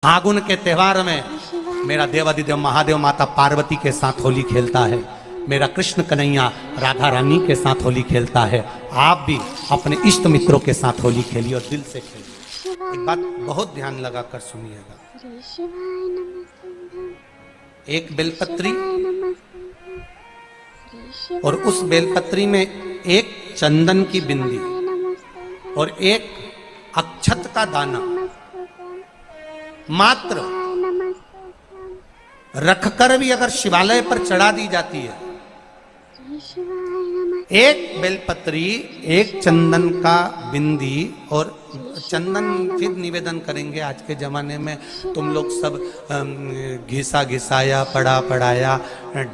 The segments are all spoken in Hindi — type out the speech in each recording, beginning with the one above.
फागुन के त्योहार में मेरा देवादिदेव महादेव माता पार्वती के साथ होली खेलता है, मेरा कृष्ण कन्हैया राधा रानी के साथ होली खेलता है। आप भी अपने इष्ट मित्रों के साथ होली खेलिए और दिल से खेलिए। एक बात बहुत ध्यान लगाकर सुनिएगा, एक बेलपत्री और उस बेलपत्री में एक चंदन की बिंदी और एक अक्षत का दाना मात्र रखकर भी अगर शिवालय पर चढ़ा दी जाती है, एक बेलपत्री, एक चंदन का बिंदी और चंदन फिर निवेदन करेंगे। आज के जमाने में तुम लोग सब घिसा घिसाया पड़ा पड़ाया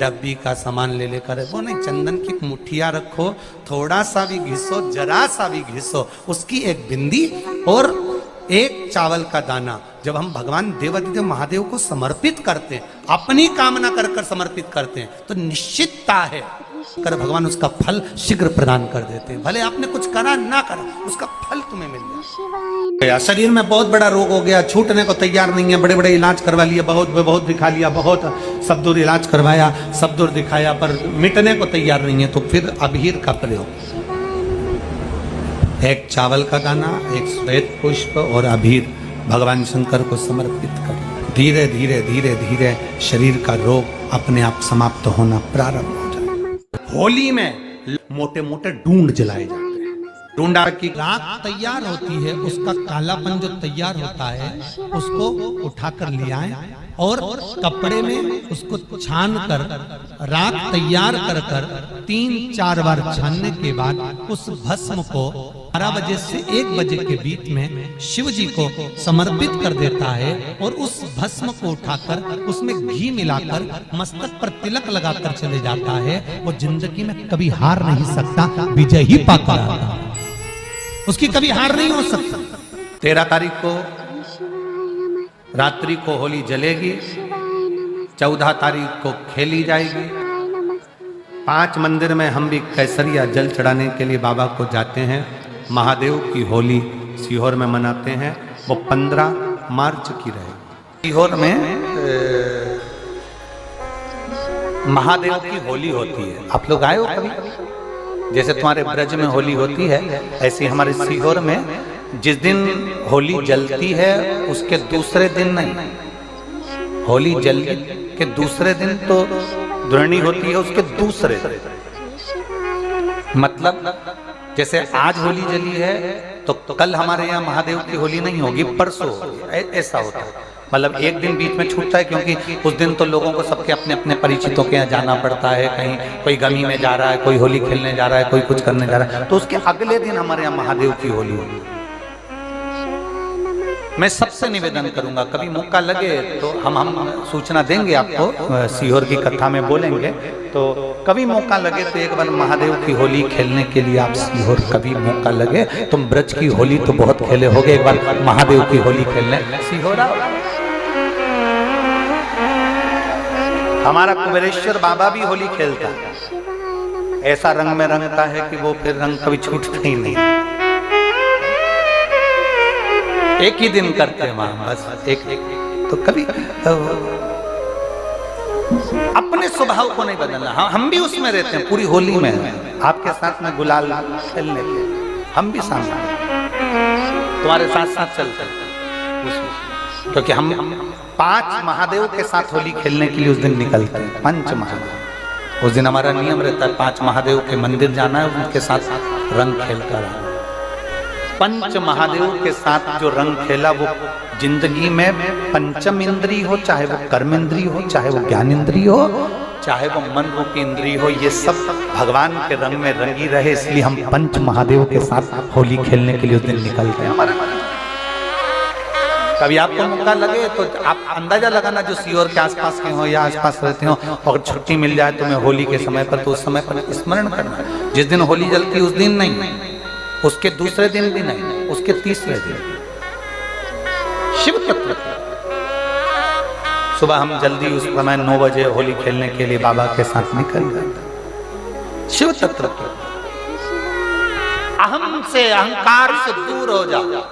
डब्बी का सामान ले लेकर, वो नहीं, चंदन की मुठिया रखो, थोड़ा सा भी घिसो, जरा सा भी घिसो, उसकी एक बिंदी और एक चावल का दाना जब हम भगवान देवादिदेव महादेव को समर्पित करते हैं, अपनी कामना कर कर समर्पित करते हैं, तो निश्चितता है कर भगवान उसका फल शीघ्र प्रदान कर देते हैं। भले आपने कुछ करा ना करा, उसका फल तुम्हें मिल जाए। शरीर में बहुत बड़ा रोग हो गया, छूटने को तैयार नहीं है, बड़े बड़े इलाज करवा लिए, बहुत दिखा लिया, बहुत सब दूर इलाज करवाया, सब दूर दिखाया, पर मिटने को तैयार नहीं है, तो फिर अबीर का प्रयोग, एक चावल का दाना, एक श्वेत पुष्प और अबीर भगवान शंकर को समर्पित कर धीरे धीरे धीरे धीरे शरीर का रोग अपने आप समाप्त होना प्रारंभ हो जाए। होली में मोटे मोटे डूंड जलाए जाते हैं, डूंडा की राख तैयार होती है, उसका कालापन जो तैयार होता है उसको उठाकर ले आए और कपड़े में उसको छान कर राख तैयार कर कर 3-4 बार छानने के बाद उस भस्म को 12 बजे से 1 बजे के बीच में शिव जी को समर्पित कर देता है और उस भस्म को उठाकर उसमें घी मिलाकर मस्तक पर तिलक लगाकर चले जाता है। वो जिंदगी में कभी हार नहीं सकता, विजय ही पाकर आता है, उसकी कभी हार नहीं हो सकता। 13 तारीख को रात्रि को होली जलेगी, 14 तारीख को खेली जाएगी। 5 मंदिर में हम भी केसरिया जल चढ़ाने के लिए बाबा को जाते हैं। महादेव की होली सीहोर में मनाते हैं, वो 15 मार्च की रहेगी। सीहोर में महादेव की होली होती है। आप लोग आए हो कभी? जैसे तुम्हारे ब्रज में होली होती है, ऐसे हमारे सीहोर में जिस दिन होली जलती है उसके दूसरे दिन नहीं, होली जल के दूसरे दिन तो दुरणी होती है, उसके दूसरे मतलब जैसे आज होली जली है तो कल हमारे यहाँ महादेव की होली नहीं होगी, परसों ऐसा होता है। मतलब एक दिन बीच में छूटता है, क्योंकि उस दिन तो लोगों को सबके अपने अपने परिचितों के यहाँ जाना पड़ता है, कहीं कोई गमी में जा रहा है, कोई होली खेलने जा रहा है, कोई कुछ करने जा रहा है, तो उसके अगले दिन हमारे यहाँ महादेव की होली होगी। मैं सबसे निवेदन करूंगा, कभी मौका लगे तो हम सूचना देंगे आपको, सीहोर की कथा में बोलेंगे, तो कभी मौका लगे तो एक बार महादेव की होली खेलने के लिए आप सीहोर कभी मौका लगे, तुम ब्रज की होली तो बहुत खेले होगे, एक बार महादेव की होली खेलने सीहोर आओ। हमारा कुबेरेश्वर बाबा भी होली खेलता है, ऐसा रंग में रंगता है कि वो फिर रंग कभी छूटता ही नहीं, एक ही दिन करते हैं वहां बस एक तो कभी अपने स्वभाव को नहीं बदलना। हम भी उसमें रहते हैं, पूरी होली में आपके साथ में गुलाल खेलने के हम भी सामने तुम्हारे साथ साथ चलते हैं, क्योंकि हम 5 महादेव के साथ होली खेलने के लिए उस दिन निकलते हैं। 5 महादेव, उस दिन हमारा नियम रहता है 5 महादेव के मंदिर जाना है, उनके साथ रंग खेल कर आना। 5 महादेव के साथ जो रंग खेला वो जिंदगी में पंचम इंद्री हो, चाहे वो कर्म इंद्री हो, चाहे वो ज्ञान इंद्री हो, चाहे वो मन रूपी इंद्री हो, ये सब भगवान के रंग में रंगी रहे, इसलिए हम 5 महादेव के साथ होली खेलने के लिए उस दिन निकलते हैं। कभी आपको मौका लगे तो आप अंदाजा लगाना, जो सीहोर के आसपास के हो या आसपास रहते हो, और छुट्टी मिल जाए तुम्हें होली के समय पर, तो उस समय पर स्मरण करना, जिस दिन होली जलती उस दिन नहीं, उसके दूसरे दिन भी नहीं, उसके तीसरे दिन शिव तत्व। सुबह हम जल्दी उस समय 9 बजे होली खेलने के लिए बाबा के साथ निकल जाते। शिव तत्व, अहम से, अहंकार से दूर हो जाओ,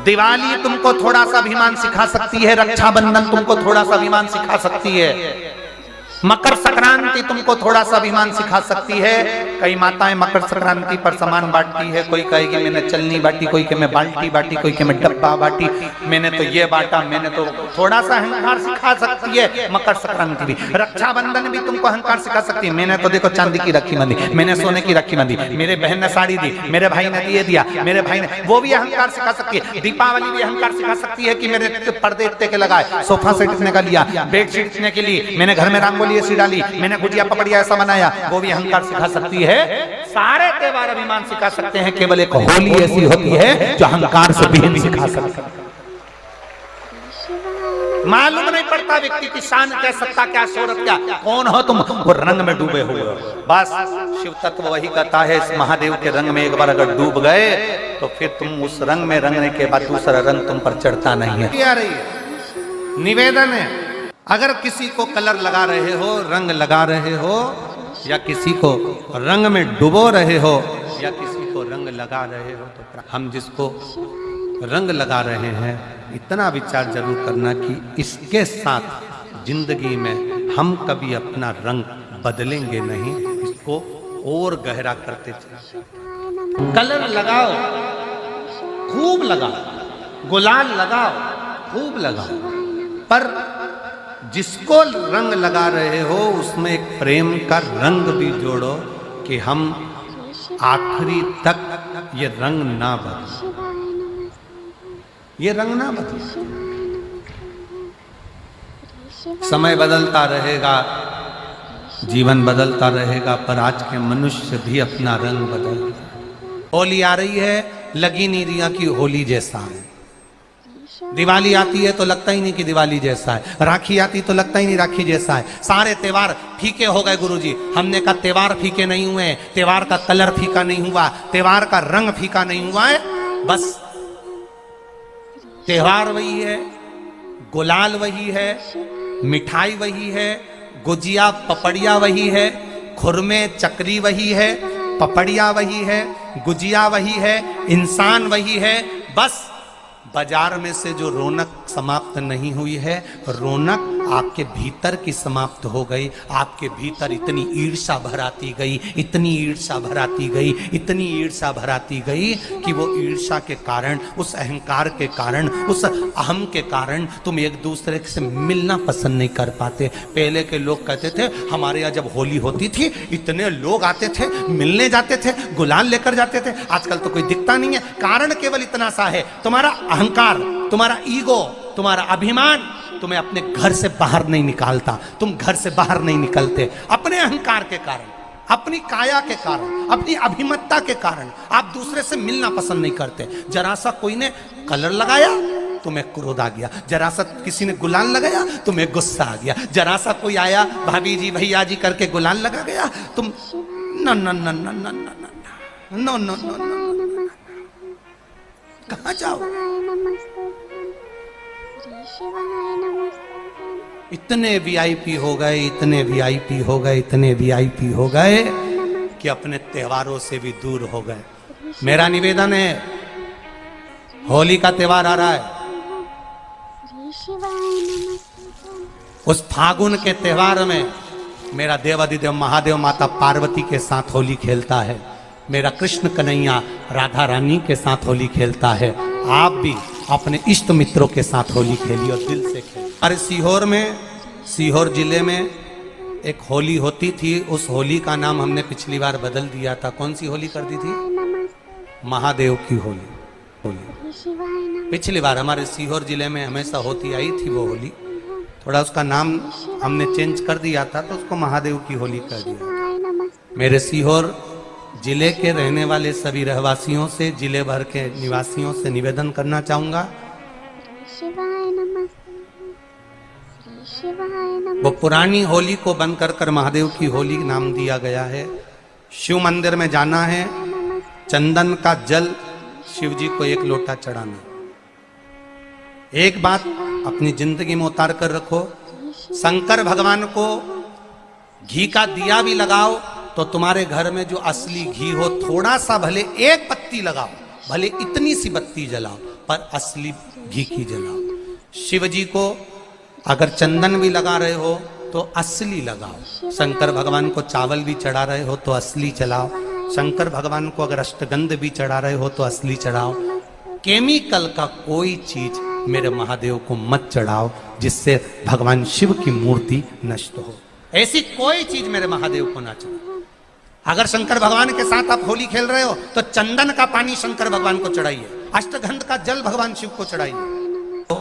दिवाली तुमको थोड़ा सा अभिमान सिखा सकती है, रक्षाबंधन तुमको थोड़ा सा अभिमान सिखा सकती है, मकर संक्रांति तुमको थोड़ा सा अभिमान सिखा सकती है। कई माताएं मकर संक्रांति पर सामान बांटती है, कोई कहेगी मैंने चलनी बांटी, कोई के मैं बाल्टी बांटी, कोई के मैं डब्बा बांटी, मैंने तो ये बांटा, मैंने तो थोड़ा सा अहंकार सिखा सकती है मकर संक्रांति भी। रक्षाबंधन भी तुमको अहंकार सिखा सकती है, मैंने तो देखो चांदी की राखी बांधी, मैंने सोने की राखी बांधी, मेरे बहन ने साड़ी दी, मेरे भाई ने ये दिया, मेरे भाई ने, वो भी अहंकार सिखा सकती है। दीपावली भी अहंकार सिखा सकती है कि मेरे पर्दे इतने के लगाए, सोफा सेट इतने का लिया, बेडशीट इतने के लिए, मैंने घर में रंगोली ऐसी डाली, मैंने गुजिया पपड़िया ऐसा बनाया, वो भी अहंकार सिखा सकती है। सारे त्योहार अभिमान सिखा सकते हैं, केवल एक होली ऐसी होती है जो अहंकार से विहीन सिखा सकती है। मालूम नहीं पड़ता व्यक्ति की शान क्या, सत्ता क्या, शोहरत क्या, कौन हो तुम, वो रंग में डूबे हुए हो। बस शिव तत्व वही कहता है, इस महादेव के रंग में एक बार अगर डूब गए तो फिर तुम उस रंग में रंगने के बाद दूसरा रंग तुम पर चढ़ता नहीं है। क्या रही है निवेदन है, अगर किसी को कलर लगा रहे हो, रंग लगा रहे हो, या किसी को रंग में डुबो रहे हो, या किसी को रंग लगा रहे हो, तो हम जिसको रंग लगा रहे हैं इतना विचार जरूर करना कि इसके साथ जिंदगी में हम कभी अपना रंग बदलेंगे नहीं, इसको और गहरा करते चलें। कलर लगाओ, खूब लगाओ, गुलाल लगाओ, खूब लगाओ, पर जिसको रंग लगा रहे हो उसमें एक प्रेम का रंग भी जोड़ो कि हम आखिरी तक ये रंग ना बदले, ये रंग ना बदले। समय बदलता रहेगा, जीवन बदलता रहेगा, पर आज के मनुष्य भी अपना रंग बदल। होली आ रही है, लगी नहीं रिया की होली जैसा है। दिवाली आती है तो लगता ही नहीं कि दिवाली जैसा है, राखी आती तो लगता ही नहीं राखी जैसा है। सारे त्योहार फीके हो गए गुरुजी। हमने कहा त्योहार फीके नहीं हुए, त्योहार का कलर फीका नहीं हुआ, त्योहार का रंग फीका नहीं हुआ है, बस त्योहार वही है, गुलाल वही है, मिठाई वही है, गुजिया पपड़िया वही है, खुरमे चकरी वही है, पपड़िया वही है, गुजिया वही है, इंसान वही है। बस बाजार में से जो रौनक समाप्त नहीं हुई है, रौनक आपके भीतर की समाप्त हो गई। आपके भीतर इतनी ईर्ष्या भराती गई, इतनी ईर्ष्या भराती गई, इतनी ईर्ष्या भराती गई कि वो ईर्ष्या के कारण, उस अहंकार के कारण, उस अहम के कारण तुम एक दूसरे से मिलना पसंद नहीं कर पाते। पहले के लोग कहते थे हमारे यहाँ जब होली होती थी इतने लोग आते थे, मिलने जाते थे, गुलाल लेकर जाते थे। आजकल तो कोई दिखता नहीं है। कारण केवल इतना सा है, तुम्हारा अहंकार, तुम्हारा ईगो, तुम्हारा अभिमान तुम्हें अपने घर से बाहर नहीं निकालता। तुम घर से बाहर नहीं निकलते अपने अहंकार के कारण, अपनी काया के कारण, अपनी अभिमतता के कारण आप दूसरे से मिलना पसंद नहीं करते। जरा सा कोई ने कलर लगाया तुम्हें क्रोध आ गया, जरा सा किसी ने गुलाल लगाया तुम्हें गुस्सा आ गया, जरा सा कोई आया भाभी जी भैया जी करके गुलाल लगा गया तुम न न न न न न नो नो नो नो, कहाँ जाओ? इतने वीआईपी हो गए, इतने वीआईपी हो गए, इतने वीआईपी हो गए कि अपने त्योहारों से भी दूर हो गए। मेरा निवेदन है, होली का त्योहार आ रहा है, उस फागुन के त्योहार में मेरा देवाधिदेव महादेव माता पार्वती के साथ होली खेलता है, मेरा कृष्ण कन्हैया राधा रानी के साथ होली खेलता है। आप भी अपने इष्ट मित्रों के साथ होली खेलिए और दिल से खेलिए। अरे सीहोर में, सीहोर जिले में एक होली होती थी, उस होली का नाम हमने पिछली बार बदल दिया था। कौन सी होली कर दी थी? महादेव की होली। होली पिछली बार हमारे सीहोर जिले में हमेशा होती आई थी वो होली, थोड़ा उसका नाम हमने चेंज कर दिया था तो उसको महादेव की होली कर दिया। मेरे सीहोर जिले के रहने वाले सभी रहवासियों से, जिले भर के निवासियों से निवेदन करना चाहूंगा, वो पुरानी होली को बंद कर महादेव की होली नाम दिया गया है। शिव मंदिर में जाना है, चंदन का जल शिव जी को 1 लोटा चढ़ाना। एक बात अपनी जिंदगी में उतार कर रखो, शंकर भगवान को घी का दिया भी लगाओ तो तुम्हारे घर में जो असली घी हो, थोड़ा सा भले 1 पत्ती लगाओ, भले इतनी सी बत्ती जलाओ, पर असली घी की जलाओ। शिव जी को अगर चंदन भी लगा रहे हो तो असली लगाओ। शंकर भगवान को चावल भी चढ़ा रहे हो तो असली चढ़ाओ। शंकर भगवान को अगर अष्टगंध भी चढ़ा रहे हो तो असली चढ़ाओ। केमिकल का कोई चीज मेरे महादेव को मत चढ़ाओ जिससे भगवान शिव की मूर्ति नष्ट हो। ऐसी कोई चीज मेरे महादेव को ना चढ़ाओ। अगर शंकर भगवान के साथ आप होली खेल रहे हो तो चंदन का पानी शंकर भगवान को चढ़ाइए, अष्टगंध का जल भगवान शिव को चढ़ाइए। तो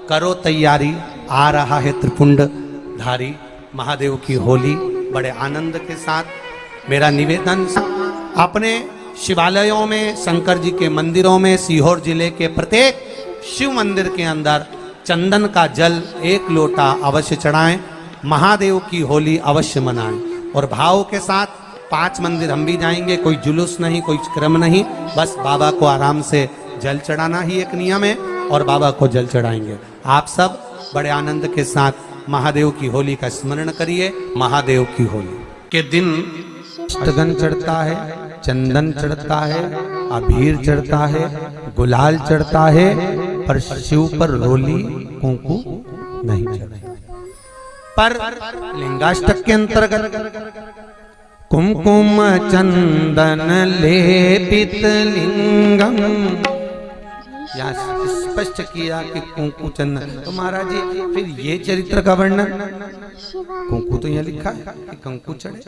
करो तैयारी, आ रहा है त्रिपुंडधारी महादेव की होली। बड़े आनंद के साथ मेरा निवेदन, अपने शिवालयों में, शंकर जी के मंदिरों में, सीहोर जिले के प्रत्येक शिव मंदिर के अंदर चंदन का जल 1 लोटा अवश्य चढ़ाएं। महादेव की होली अवश्य मनाएं। और भाव के साथ 5 मंदिर हम भी जाएंगे, कोई जुलूस नहीं, कोई क्रम नहीं, बस बाबा को आराम से जल चढ़ाना ही एक नियम है और बाबा को जल चढ़ाएंगे। आप सब बड़े आनंद के साथ महादेव की होली का स्मरण करिए। महादेव की होली के दिन अष्टगंध चढ़ता है, चंदन चढ़ता है, अबीर चढ़ता है, गुलाल चढ़ता है, पर शिव पर रोली कुंकु नहीं चढ़ता। पर लिंगाष्टक के अंतर्गत कुमकुम चंदन लेपित लिंगम, यहाँ स्पष्ट किया कि कुंकु चंदन। तो महाराज जी फिर ये चरित्र का वर्णन, कुंकु तो यहाँ लिखा है कि कंकु चढ़े,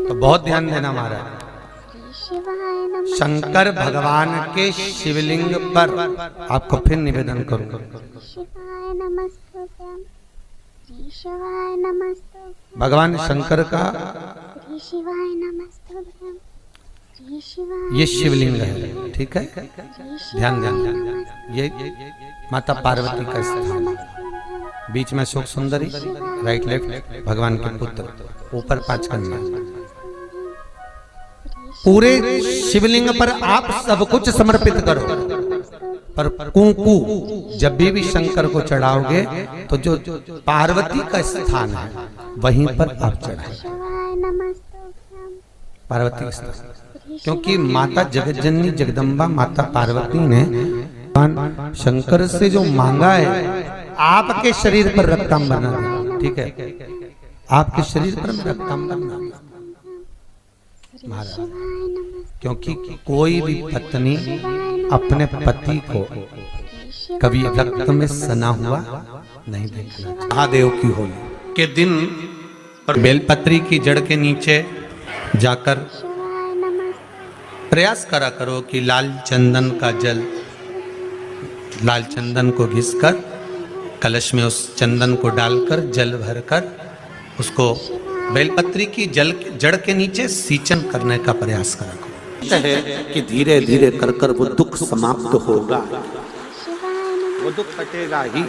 तो बहुत ध्यान देना महाराज। शंकर भगवान के शिवलिंग पर आपको फिर निवेदन करूंगा, भगवान शंकर का ये शिवलिंग है, ठीक है, ध्यान ध्यान। ये माता पार्वती का स्थान है, बीच में शोक सुंदरी, राइट लेफ्ट भगवान के पुत्र, ऊपर 5 कन्या। पूरे शिवलिंग पर आप सब कुछ समर्पित करो, पर कुंकु जब भी शंकर को चढ़ाओगे तो जो पार्वती का स्थान है वहीं पर आप चढ़ाएं, पार्वती का स्थान। क्योंकि माता जगतजननी जगदम्बा माता पार्वती ने शंकर से जो मांगा है, आपके शरीर पर रक्तांबर ना देना, ठीक है, आपके शरीर पर रक्तांबर ना देना महाराज। क्योंकि कोई भी पत्नी अपने पति को कभी रक्त में सना हुआ नहीं देखना। महादेव की होली के दिन और बेलपत्री की जड़ के नीचे जाकर प्रयास करा करो कि लाल चंदन का जल, लाल चंदन को घिसकर कलश में उस चंदन को डालकर जल भरकर उसको बेलपत्री की जड़ के नीचे सींचन करने का प्रयास करा करो। है कि धीरे धीरे कर कर वो दुख समाप्त होगा, वो दुख हटेगा ही।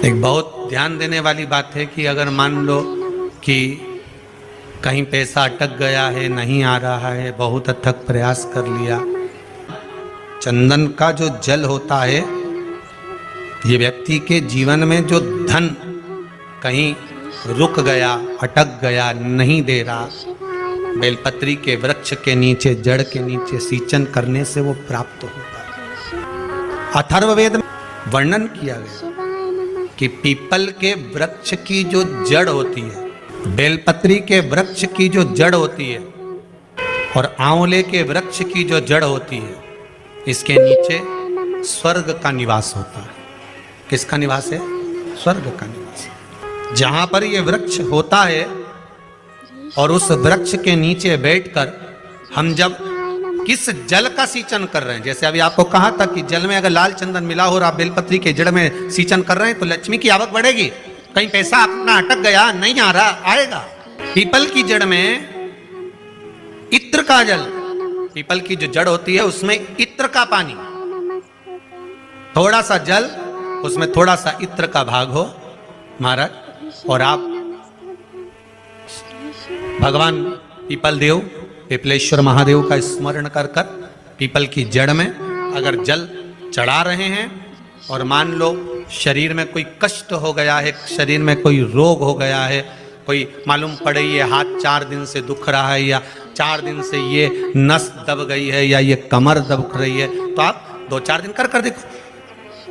एक बहुत ध्यान देने वाली बात है कि अगर मान लो कि कहीं पैसा अटक गया है, नहीं आ रहा है, बहुत अथक प्रयास कर लिया, चंदन का जो जल होता है ये व्यक्ति के जीवन में जो धन कहीं रुक गया, अटक गया, नहीं दे रहा, बेलपत्री के वृक्ष के नीचे, जड़ के नीचे सींचन करने से वो प्राप्त होता है। अथर्ववेद में वर्णन किया गया कि पीपल के वृक्ष की जो जड़ होती है, बेलपत्री के वृक्ष की जो जड़ होती है और आंवले के वृक्ष की जो जड़ होती है, इसके नीचे स्वर्ग का निवास होता है। किसका निवास है? स्वर्ग का निवास। जहां पर ये वृक्ष होता है और उस वृक्ष के नीचे बैठकर हम जब किस जल का सींचन कर रहे हैं, जैसे अभी आपको कहा था कि जल में अगर लाल चंदन मिला हो और आप बेलपत्री के जड़ में सींचन कर रहे हैं तो लक्ष्मी की आवक बढ़ेगी। कहीं पैसा अपना अटक गया, नहीं आ रहा, आएगा। पीपल की जड़ में इत्र का जल, पीपल की जो जड़ होती है उसमें इत्र का पानी, थोड़ा सा जल, उसमें थोड़ा सा इत्र का भाग हो महाराज, और आप भगवान पीपल देव, पिपलेश्वर महादेव का स्मरण कर कर पीपल की जड़ में अगर जल चढ़ा रहे हैं और मान लो शरीर में कोई कष्ट हो गया है, शरीर में कोई रोग हो गया है, कोई मालूम पड़े ये हाथ 4 दिन से दुख रहा है या 4 दिन से ये नस दब गई है या ये कमर दब रही है, तो आप 2-4 दिन कर देखो।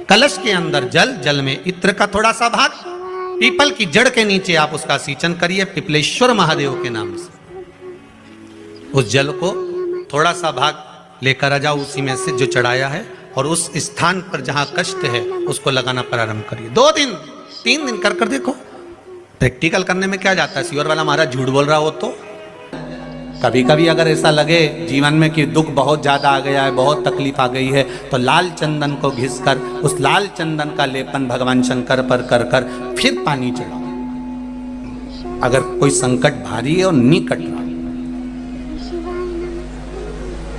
कलश के अंदर जल, जल में इत्र का थोड़ा सा भाग, पीपल की जड़ के नीचे आप उसका सींचन करिए पिपलेश्वर महादेव के नाम से। उस जल को थोड़ा सा भाग लेकर आ जाओ उसी में से जो चढ़ाया है, और उस स्थान पर जहां कष्ट है उसको लगाना प्रारंभ करिए। 2 दिन 3 दिन कर देखो। प्रैक्टिकल करने में क्या जाता है, सीवर वाला महाराज झूठ बोल रहा हो तो। कभी कभी अगर ऐसा लगे जीवन में कि दुख बहुत ज्यादा आ गया है, बहुत तकलीफ आ गई है, तो लाल चंदन को घिसकर उस लाल चंदन का लेपन भगवान शंकर पर कर कर फिर पानी चढ़ाओ। अगर कोई संकट भारी है और निकट रहा,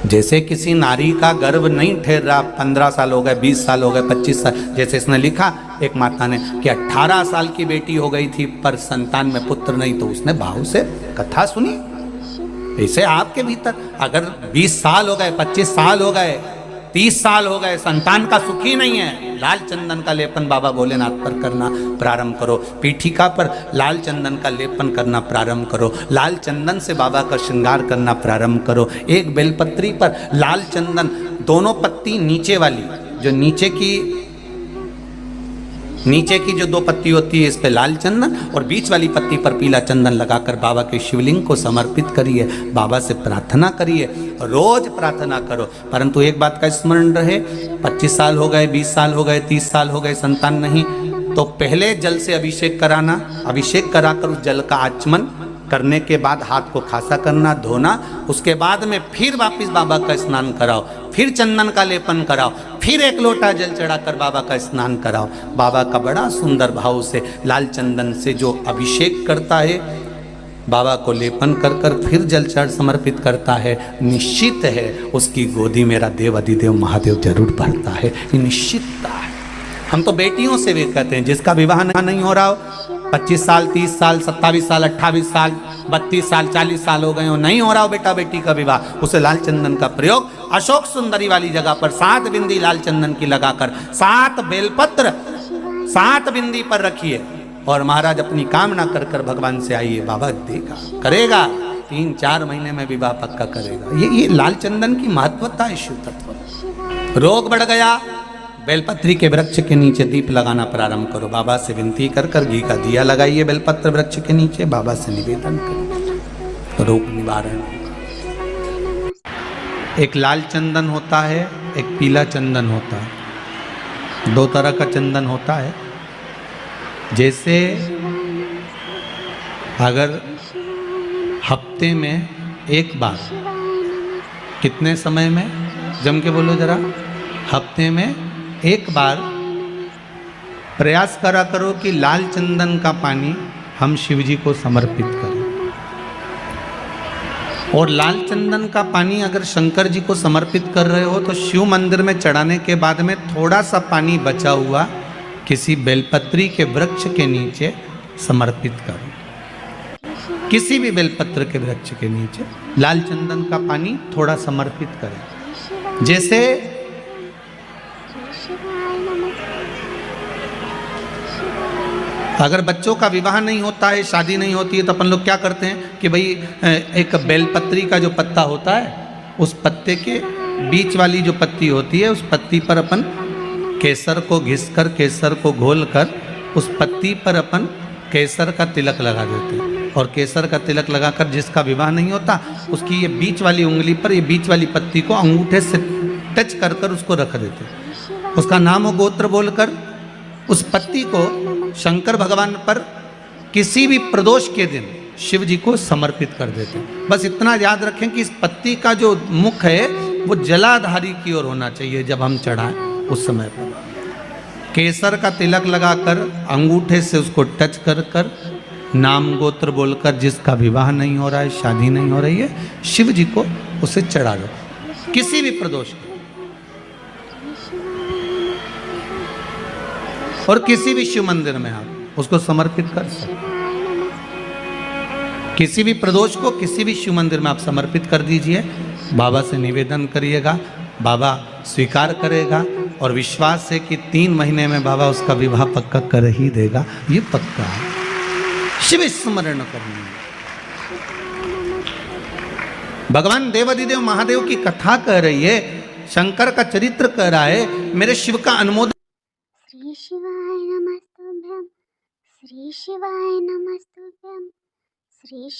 जैसे किसी नारी का गर्भ नहीं ठहर रहा, 15 साल हो गए, 20 साल हो गए, 25 साल, जैसे इसने लिखा एक माता ने कि 18 साल की बेटी हो गई थी पर संतान में पुत्र नहीं, तो उसने भाव से कथा सुनी। ऐसे आपके भीतर अगर 20 साल हो गए, 25 साल हो गए, 30 साल हो गए, संतान का सुख ही नहीं है, लाल चंदन का लेपन बाबा भोलेनाथ पर करना प्रारंभ करो। पीठिका पर लाल चंदन का लेपन करना प्रारंभ करो। लाल चंदन से बाबा का श्रृंगार करना प्रारंभ करो। एक बेलपत्री पर लाल चंदन, दोनों पत्ती नीचे वाली, जो नीचे की जो 2 पत्ती होती है इस पे लाल चंदन, और बीच वाली पत्ती पर पीला चंदन लगाकर बाबा के शिवलिंग को समर्पित करिए। बाबा से प्रार्थना करिए, रोज प्रार्थना करो। परंतु एक बात का स्मरण रहे, 25 साल हो गए, 20 साल हो गए, 30 साल हो गए, संतान नहीं, तो पहले जल से अभिषेक कराना। अभिषेक कराकर उस जल का आचमन करने के बाद हाथ को खासा करना, धोना। उसके बाद में फिर वापिस बाबा का स्नान कराओ, फिर चंदन का लेपन कराओ, फिर 1 लोटा जल चढ़ाकर बाबा का स्नान कराओ। बाबा का बड़ा सुंदर भाव से लाल चंदन से जो अभिषेक करता है, बाबा को लेपन कर कर फिर जल चढ़ समर्पित करता है, निश्चित है उसकी गोदी मेरा देव अधिदेव महादेव जरूर भरता है। ये निश्चितता है। हम तो बेटियों से भी कहते हैं, जिसका विवाह नहीं हो रहा हो, 25 साल, 30 साल, 27 साल, 28 साल, 32 साल, 40 साल हो गए हो, नहीं हो रहा हो बेटा बेटी का विवाह, उसे लाल चंदन का प्रयोग अशोक सुंदरी वाली जगह पर 7 बिंदी लाल चंदन की लगाकर 7 बेलपत्र 7 बिंदी पर रखिए, और महाराज अपनी कामना कर कर भगवान से आइए, बाबा देगा, करेगा। 3-4 महीने में विवाह पक्का करेगा। ये लाल चंदन की महत्वता है, शिव तत्व। रोग बढ़ गया, बेलपत्री के वृक्ष के नीचे दीप लगाना प्रारंभ करो। बाबा से विनती कर कर घी का दिया लगाइए बेलपत्र वृक्ष के नीचे, बाबा से निवेदन करो, रोग निवारण होगा। एक लाल चंदन होता है, एक पीला चंदन होता है, 2 तरह का चंदन होता है। जैसे अगर हफ्ते में एक बार, कितने समय में, जम के बोलो जरा, हफ्ते में एक बार प्रयास करा करो कि लाल चंदन का पानी हम शिव जी को समर्पित करें। और लाल चंदन का पानी अगर शंकर जी को समर्पित कर रहे हो तो शिव मंदिर में चढ़ाने के बाद में थोड़ा सा पानी बचा हुआ किसी बेलपत्री के वृक्ष के नीचे समर्पित करो। किसी भी बेलपत्र के वृक्ष के नीचे लाल चंदन का पानी थोड़ा समर्पित करें। जैसे अगर बच्चों का विवाह नहीं होता है, शादी नहीं होती है, तो अपन लोग क्या करते हैं कि भाई एक बेलपत्री का जो पत्ता होता है, उस पत्ते के बीच वाली जो पत्ती होती है, उस पत्ती पर अपन केसर को घिसकर, केसर को घोलकर उस पत्ती पर अपन केसर का तिलक लगा देते हैं। और केसर का तिलक लगाकर जिसका विवाह नहीं होता, उसकी ये बीच वाली उंगली पर, ये बीच वाली पत्ती को अंगूठे से टच कर कर उसको रख देते हैं। उसका नाम और गोत्र बोलकर उस पत्ती को शंकर भगवान पर किसी भी प्रदोष के दिन शिव जी को समर्पित कर देते हैं। बस इतना याद रखें कि इस पत्ती का जो मुख है वो जलाधारी की ओर होना चाहिए। जब हम चढ़ाएं उस समय पर केसर का तिलक लगाकर अंगूठे से उसको टच कर कर नाम गोत्र बोलकर, जिसका विवाह नहीं हो रहा है, शादी नहीं हो रही है, शिव जी को उसे चढ़ा दो किसी भी प्रदोष को। और किसी भी शिव मंदिर में आप उसको समर्पित कर सकते। किसी भी प्रदोष को किसी भी शिव मंदिर में आप समर्पित कर दीजिए। बाबा से निवेदन करिएगा, बाबा स्वीकार करेगा, और विश्वास है कि 3 महीने में बाबा उसका विवाह पक्का कर ही देगा। ये पक्का है। शिव स्मरण करना। भगवान देवाधिदेव महादेव की कथा कह रही है, शंकर का चरित्र कह रहा है, मेरे शिव का अनुमोदन। श्री शिवाय नमस्तुभ्यं, श्री शिवाय नमस्तुभ्यं, श्री